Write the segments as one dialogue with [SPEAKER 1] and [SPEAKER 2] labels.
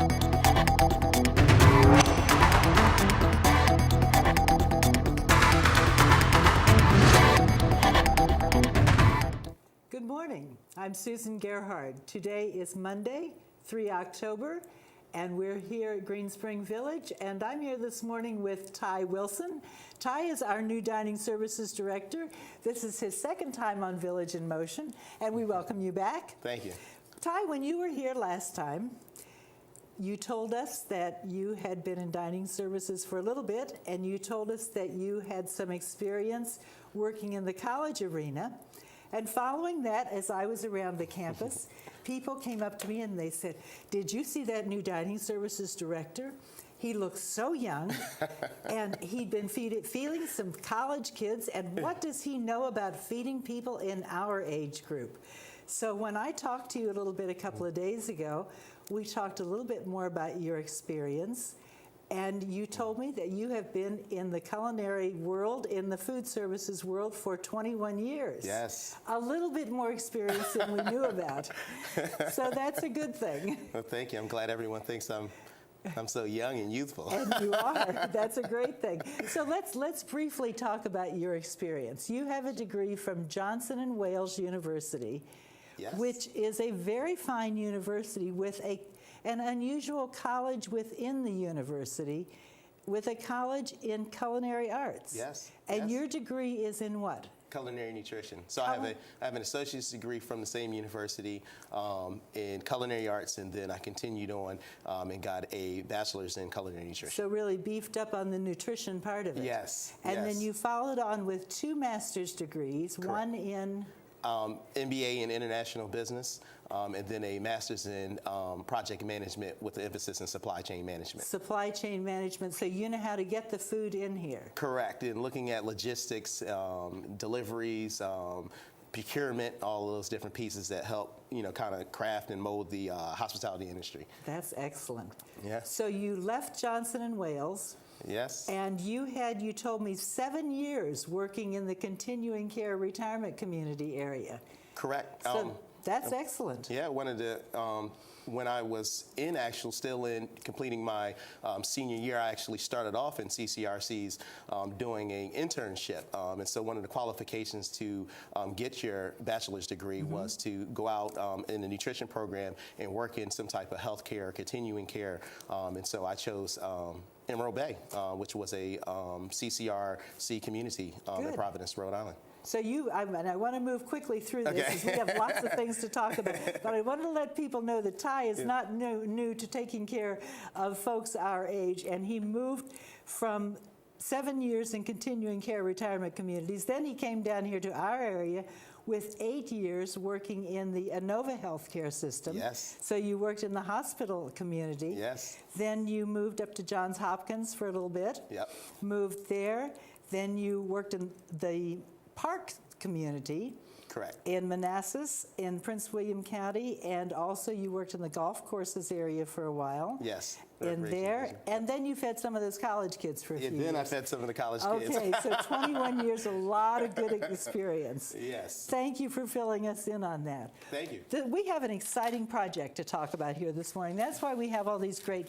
[SPEAKER 1] Good morning. I'm Susan Gerhard. Today is Monday, 3 October, and we're here at Green Spring Village, and I'm here this morning with Ty Wilson. Ty is our new Dining Services Director. This is his second time on Village in Motion, and we welcome you back.
[SPEAKER 2] Thank you.
[SPEAKER 1] Ty, when you were here last time, you told us that you had been in dining services for a little bit, and you told us that you had some experience working in the college arena. And following that, as I was around the campus, people came up to me and they said, "Did you see that new dining services director? He looks so young, and he'd been feeding some college kids, and what does he know about feeding people in our age group?" So when I talked to you a little bit a couple of days ago, we talked a little bit more about your experience. And you told me that you have been in the culinary world, in the food services world for 21 years.
[SPEAKER 2] Yes.
[SPEAKER 1] A little bit more experience than we knew about. So that's a good thing.
[SPEAKER 2] Well, thank you. I'm glad everyone thinks I'm so young and youthful.
[SPEAKER 1] And you are. That's a great thing. So let's briefly talk about your experience. You have a degree from Johnson & Wales University,
[SPEAKER 2] Yes.
[SPEAKER 1] which is a very fine university with an unusual college within the university, with a college in culinary arts.
[SPEAKER 2] Yes.
[SPEAKER 1] And
[SPEAKER 2] yes.
[SPEAKER 1] your degree is in what?
[SPEAKER 2] Culinary nutrition. So I have an associate's degree from the same university in culinary arts, and then I continued on and got a bachelor's in culinary nutrition.
[SPEAKER 1] So really beefed up on the nutrition part of it.
[SPEAKER 2] Yes.
[SPEAKER 1] And
[SPEAKER 2] yes.
[SPEAKER 1] then you followed on with 2 master's degrees,
[SPEAKER 2] Correct.
[SPEAKER 1] one in?
[SPEAKER 2] MBA in international business, and then a master's in project management with an emphasis in supply chain management.
[SPEAKER 1] Supply chain management, so you know how to get the food in here.
[SPEAKER 2] Correct, and looking at logistics, deliveries, procurement, all of those different pieces that help, kind of craft and mold the hospitality industry.
[SPEAKER 1] That's excellent.
[SPEAKER 2] Yes.
[SPEAKER 1] So you left Johnson & Wales.
[SPEAKER 2] Yes.
[SPEAKER 1] And you told me 7 years working in the continuing care retirement community area.
[SPEAKER 2] Correct.
[SPEAKER 1] So that's excellent.
[SPEAKER 2] Yeah, when I was still in completing my senior year, I actually started off in CCRCs doing an internship. And so one of the qualifications to get your bachelor's degree was to go out in the nutrition program and work in some type of healthcare or continuing care. And so I chose Emerald Bay, which was a CCRC community in Providence, Rhode Island.
[SPEAKER 1] So and I want to move quickly through this, because we have lots of things to talk about. But I want to let people know that Ty is not new to taking care of folks our age, and he moved from 7 years in continuing care retirement communities. Then he came down here to our area with 8 years working in the Inova healthcare system.
[SPEAKER 2] Yes.
[SPEAKER 1] So you worked in the hospital community.
[SPEAKER 2] Yes.
[SPEAKER 1] Then you moved up to Johns Hopkins for a little bit.
[SPEAKER 2] Yep.
[SPEAKER 1] Moved there. Then you worked in the park community.
[SPEAKER 2] Correct.
[SPEAKER 1] In Manassas, in Prince William County, and also you worked in the golf courses area for a while.
[SPEAKER 2] Yes.
[SPEAKER 1] In there, and then you fed some of those college kids for a few years.
[SPEAKER 2] Then I fed some of the college kids.
[SPEAKER 1] Okay, so 21 years, a lot of good experience.
[SPEAKER 2] Yes.
[SPEAKER 1] Thank you for filling us in on that.
[SPEAKER 2] Thank you.
[SPEAKER 1] We have an exciting project to talk about here this morning. That's why we have all these great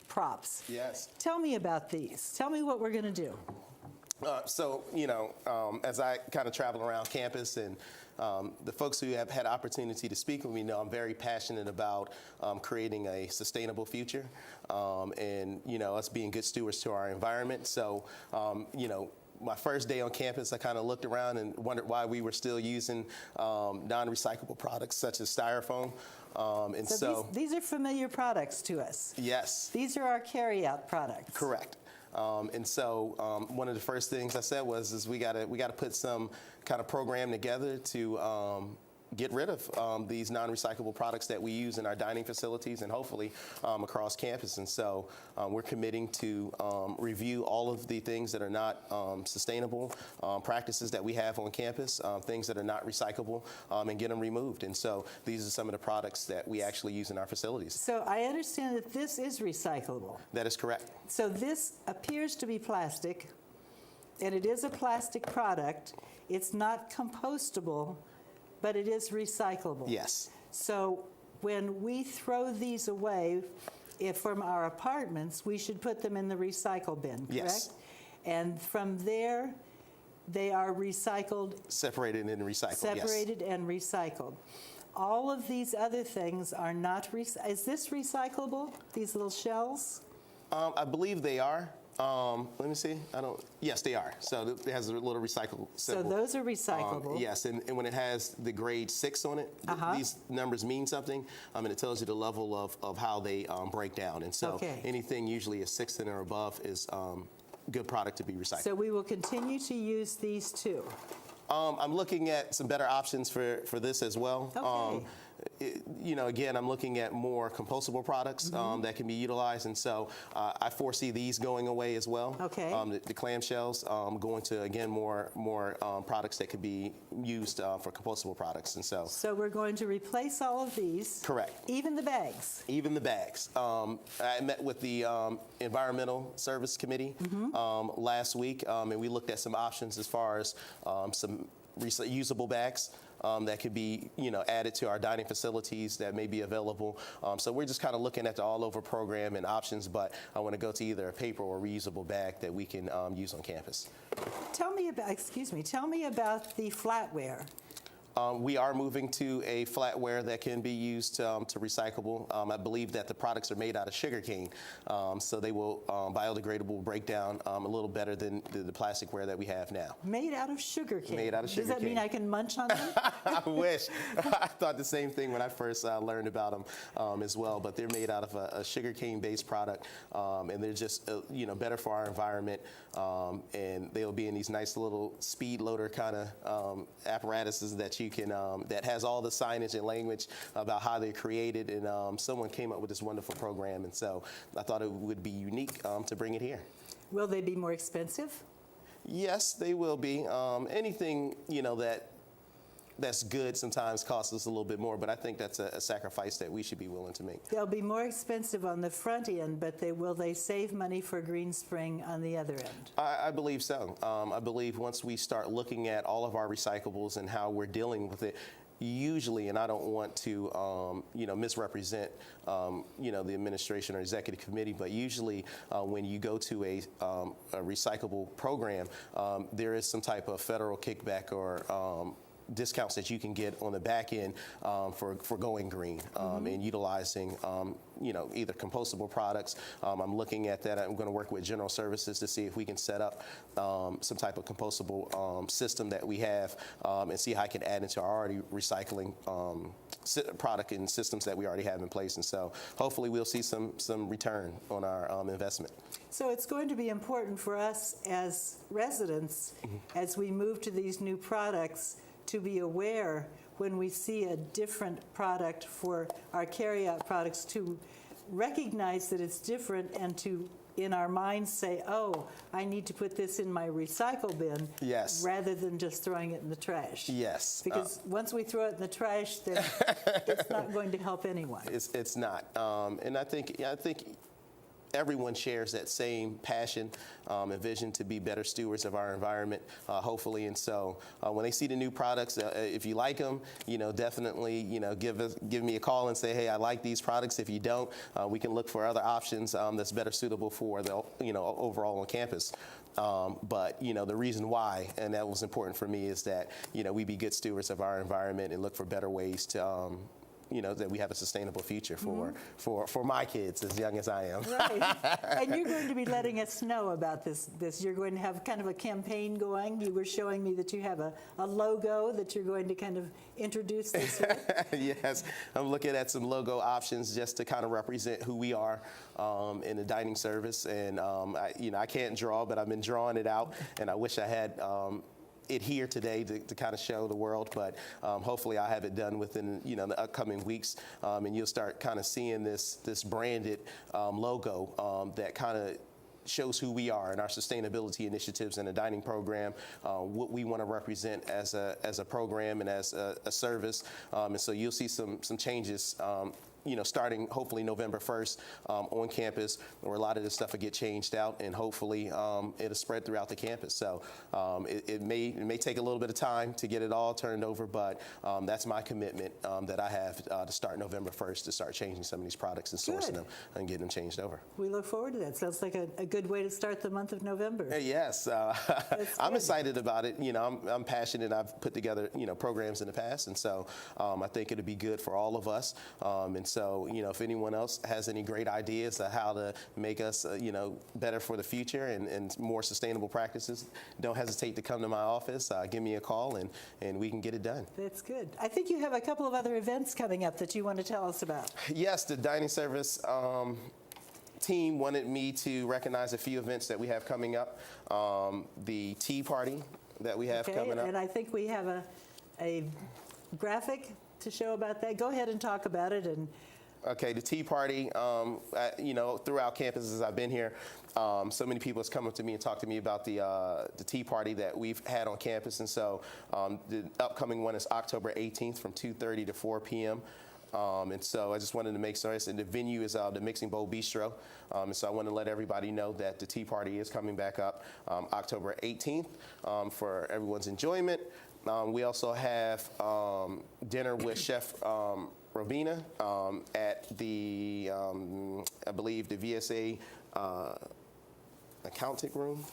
[SPEAKER 1] props.
[SPEAKER 2] Yes.
[SPEAKER 1] Tell me about these. Tell me what we're going to do.
[SPEAKER 2] As I kind of travel around campus, and the folks who have had opportunity to speak with me know I'm very passionate about creating a sustainable future, and us being good stewards to our environment. So my first day on campus, I kind of looked around and wondered why we were still using non-recyclable products such as styrofoam.
[SPEAKER 1] So these are familiar products to us.
[SPEAKER 2] Yes.
[SPEAKER 1] These are our carry-out products.
[SPEAKER 2] Correct. One of the first things I said was we got to put some kind of program together to get rid of these non-recyclable products that we use in our dining facilities and hopefully across campus. And so we're committing to review all of the things that are not sustainable practices that we have on campus, things that are not recyclable, and get them removed. And so these are some of the products that we actually use in our facilities.
[SPEAKER 1] So I understand that this is recyclable.
[SPEAKER 2] That is correct.
[SPEAKER 1] So this appears to be plastic, and it is a plastic product. It's not compostable, but it is recyclable.
[SPEAKER 2] Yes.
[SPEAKER 1] So when we throw these away, if from our apartments, we should put them in the recycle bin, correct?
[SPEAKER 2] Yes.
[SPEAKER 1] And from there, they are recycled.
[SPEAKER 2] Separated and recycled,
[SPEAKER 1] Separated and recycled. All of these other things are not, is this recyclable, these little shells?
[SPEAKER 2] Yes. I believe they are. Let me see. Yes, they are. So it has a little recycle symbol.
[SPEAKER 1] So those are recyclable.
[SPEAKER 2] Yes, and when it has the grade 6 on it, these numbers mean something, and it tells you the level of how they break down. And so anything usually a 6 or above is good product to be recycled.
[SPEAKER 1] So we will continue to use these too.
[SPEAKER 2] I'm looking at some better options for this as well.
[SPEAKER 1] Okay.
[SPEAKER 2] Again, I'm looking at more compostable products that can be utilized, and so I foresee these going away as well.
[SPEAKER 1] Okay.
[SPEAKER 2] The clamshells going to, again, more products that could be used for compostable products, and so.
[SPEAKER 1] So we're going to replace all of these.
[SPEAKER 2] Correct.
[SPEAKER 1] Even the bags.
[SPEAKER 2] Even the bags. I met with the Environmental Service Committee last week, and we looked at some options as far as some usable bags that could be, added to our dining facilities that may be available. So we're just kind of looking at the all-over program and options, but I want to go to either a paper or reusable bag that we can use on campus.
[SPEAKER 1] Tell me about the flatware.
[SPEAKER 2] We are moving to a flatware that can be used to recyclable. I believe that the products are made out of sugarcane, so they will biodegradable break down a little better than the plasticware that we have now.
[SPEAKER 1] Made out of sugarcane.
[SPEAKER 2] Made out of sugarcane.
[SPEAKER 1] Does that mean I can munch on them?
[SPEAKER 2] I wish. I thought the same thing when I first learned about them as well, but they're made out of a sugarcane-based product, and they're just better for our environment, and they'll be in these nice little speed loader kind of apparatuses that you can that has all the signage and language about how they're created, and someone came up with this wonderful program, and so I thought it would be unique to bring it here.
[SPEAKER 1] Will they be more expensive?
[SPEAKER 2] Yes, they will be. Anything that's good sometimes costs us a little bit more, but I think that's a sacrifice that we should be willing to make.
[SPEAKER 1] They'll be more expensive on the front end, but will they save money for Green Spring on the other end?
[SPEAKER 2] I believe so. I believe once we start looking at all of our recyclables and how we're dealing with it, usually, and I don't want to, misrepresent, the administration or executive committee, but usually when you go to a recyclable program, there is some type of federal kickback or discounts that you can get on the back end for going green and utilizing either compostable products. I'm looking at that. I'm going to work with General Services to see if we can set up some type of compostable system that we have and see how I can add into our already recycling product and systems that we already have in place. And so hopefully we'll see some return on our investment.
[SPEAKER 1] So it's going to be important for us as residents as we move to these new products to be aware when we see a different product for our carryout products, to recognize that it's different and to, in our minds, say, oh, I need to put this in my recycle bin,
[SPEAKER 2] yes,
[SPEAKER 1] rather than just throwing it in the trash.
[SPEAKER 2] Yes.
[SPEAKER 1] Because once we throw it in the trash, then it's not going to help anyone.
[SPEAKER 2] It's not. And I think everyone shares that same passion and vision to be better stewards of our environment, hopefully. And so when they see the new products, if you like them, definitely, give me a call and say, hey, I like these products. If you don't, we can look for other options that's better suitable for the, overall on campus. But, the reason why, and that was important for me, is that, we be good stewards of our environment and look for better ways to, that we have a sustainable future for my kids as young as I am.
[SPEAKER 1] Right. And you're going to be letting us know about this. You're going to have kind of a campaign going. You were showing me that you have a logo that you're going to kind of introduce this with.
[SPEAKER 2] Yes. I'm looking at some logo options just to kind of represent who we are in the dining service. And, I can't draw, but I've been drawing it out. And I wish I had it here today to kind of show the world, but hopefully I'll have it done within the upcoming weeks, and you'll start kind of seeing this branded logo that kind of shows who we are and our sustainability initiatives in the dining program, what we want to represent as a program and as a service, and so you'll see some changes starting hopefully November 1st on campus, where a lot of this stuff will get changed out, and hopefully it'll spread throughout the campus. So it may take a little bit of time to get it all turned over, but that's my commitment that I have to start November 1st to start changing some of these products and sourcing them and getting them changed over.
[SPEAKER 1] We look forward to that. Sounds like a good way to start the month of November.
[SPEAKER 2] Yes, I'm excited about it. I'm passionate. I've put together programs in the past, and so I think it'll be good for all of us. And so if anyone else has any great ideas of how to make us better for the future and more sustainable practices, don't hesitate to come to my office. Give me a call, and we can get it done.
[SPEAKER 1] That's good. I think you have a couple of other events coming up that you want to tell us about.
[SPEAKER 2] Yes, the dining service team wanted me to recognize a few events that we have coming up. The tea party that we have coming up.
[SPEAKER 1] And I think we have a graphic to show about that. Go ahead and talk about it.
[SPEAKER 2] Okay, the tea party, throughout campus as I've been here, so many people have come up to me and talked to me about the tea party that we've had on campus. And so the upcoming one is October 18th from 2:30 to 4 p.m. And so I just wanted to make sure, and the venue is the Mixing Bowl Bistro. And so I want to let everybody know that the tea party is coming back up October 18th for everyone's enjoyment. We also have dinner with Chef Robina at the, I believe, the VSA accounting room.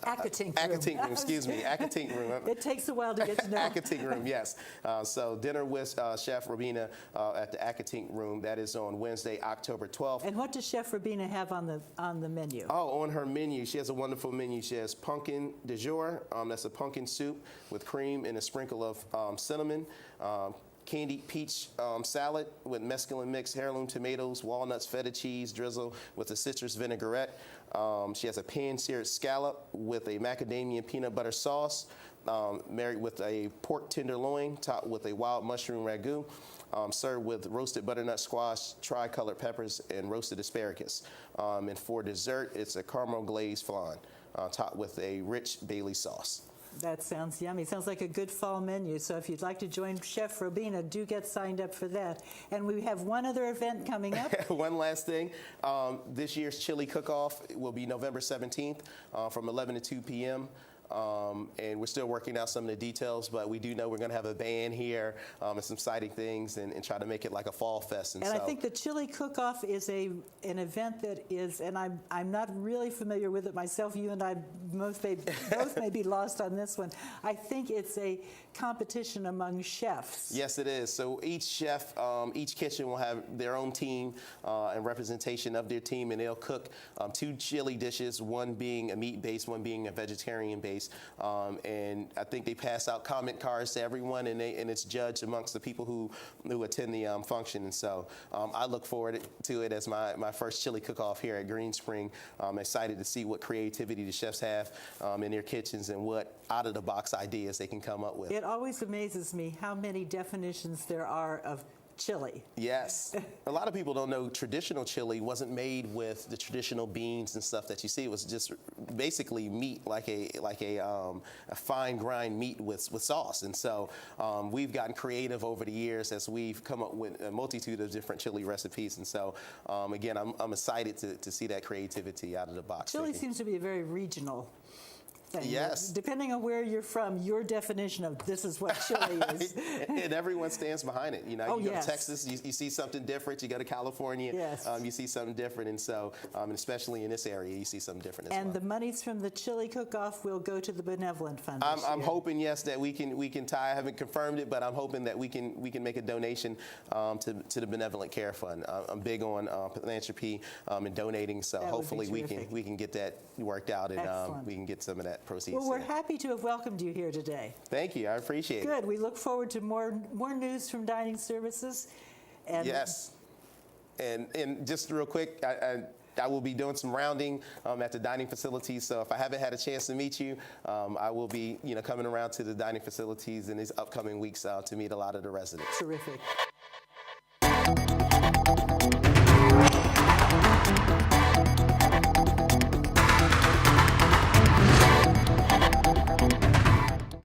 [SPEAKER 1] Accounting room,
[SPEAKER 2] excuse me, accounting room.
[SPEAKER 1] It takes a while to get to know.
[SPEAKER 2] Accounting room, yes. So dinner with Chef Robina at the accounting room. That is on Wednesday, October 12th.
[SPEAKER 1] And what does Chef Robina have on the menu?
[SPEAKER 2] Oh, on her menu, she has a wonderful menu. She has pumpkin de jour. That's a pumpkin soup with cream and a sprinkle of cinnamon. Candied peach salad with mesclun mix, heirloom tomatoes, walnuts, feta cheese drizzle with a citrus vinaigrette. She has a pan-seared scallop with a macadamia peanut butter sauce, married with a pork tenderloin, topped with a wild mushroom ragu, served with roasted butternut squash, tri-colored peppers, and roasted asparagus. And for dessert, it's a caramel glazed flan, topped with a rich Bailey sauce.
[SPEAKER 1] That sounds yummy. Sounds like a good fall menu. So if you'd like to join Chef Robina, do get signed up for that. And we have one other event coming up.
[SPEAKER 2] One last thing. This year's chili cook-off will be November 17th from 11 to 2 p.m. And we're still working out some of the details, but we do know we're going to have a band here and some exciting things and try to make it like a fall fest.
[SPEAKER 1] And I think the chili cook-off is an event that is, and I'm not really familiar with it myself. You and I both may be lost on this one. I think it's a competition among chefs.
[SPEAKER 2] Yes, it is. So each chef, each kitchen will have their own team and representation of their team, and they'll cook 2 chili dishes, one being a meat-based, one being a vegetarian-based. And I think they pass out comment cards to everyone, and it's judged amongst the people who attend the function. And so I look forward to it as my first chili cook-off here at Green Spring. I'm excited to see what creativity the chefs have in their kitchens and what out-of-the-box ideas they can come up with.
[SPEAKER 1] It always amazes me how many definitions there are of chili.
[SPEAKER 2] Yes. A lot of people don't know traditional chili wasn't made with the traditional beans and stuff that you see. It was just basically meat, like a fine grind meat with sauce. And so we've gotten creative over the years as we've come up with a multitude of different chili recipes. And so again, I'm excited to see that creativity out of the box.
[SPEAKER 1] Chili seems to be a very regional thing.
[SPEAKER 2] Yes.
[SPEAKER 1] Depending on where you're from, your definition of this is what chili is.
[SPEAKER 2] And everyone stands behind it. You go
[SPEAKER 1] yes.
[SPEAKER 2] to Texas, you see something different. You go to California,
[SPEAKER 1] yes.
[SPEAKER 2] You see something different. And so, and especially in this area, you see something different as well.
[SPEAKER 1] And the monies from the chili cook-off will go to the Benevolent Fund this
[SPEAKER 2] I'm
[SPEAKER 1] year.
[SPEAKER 2] hoping, yes, that we can tie. I haven't confirmed it, but I'm hoping that we can make a donation to the Benevolent Care Fund. I'm big on philanthropy and donating, so
[SPEAKER 1] That
[SPEAKER 2] hopefully
[SPEAKER 1] would be
[SPEAKER 2] we can get that worked out and we can get some of that proceeds.
[SPEAKER 1] Well, we're happy to have welcomed you here today.
[SPEAKER 2] Thank you. I appreciate it.
[SPEAKER 1] Good. We look forward to more news from dining services. And
[SPEAKER 2] yes. And just real quick, I will be doing some rounding at the dining facilities. So if I haven't had a chance to meet you, I will be coming around to the dining facilities in these upcoming weeks to meet a lot of the residents.
[SPEAKER 1] Terrific.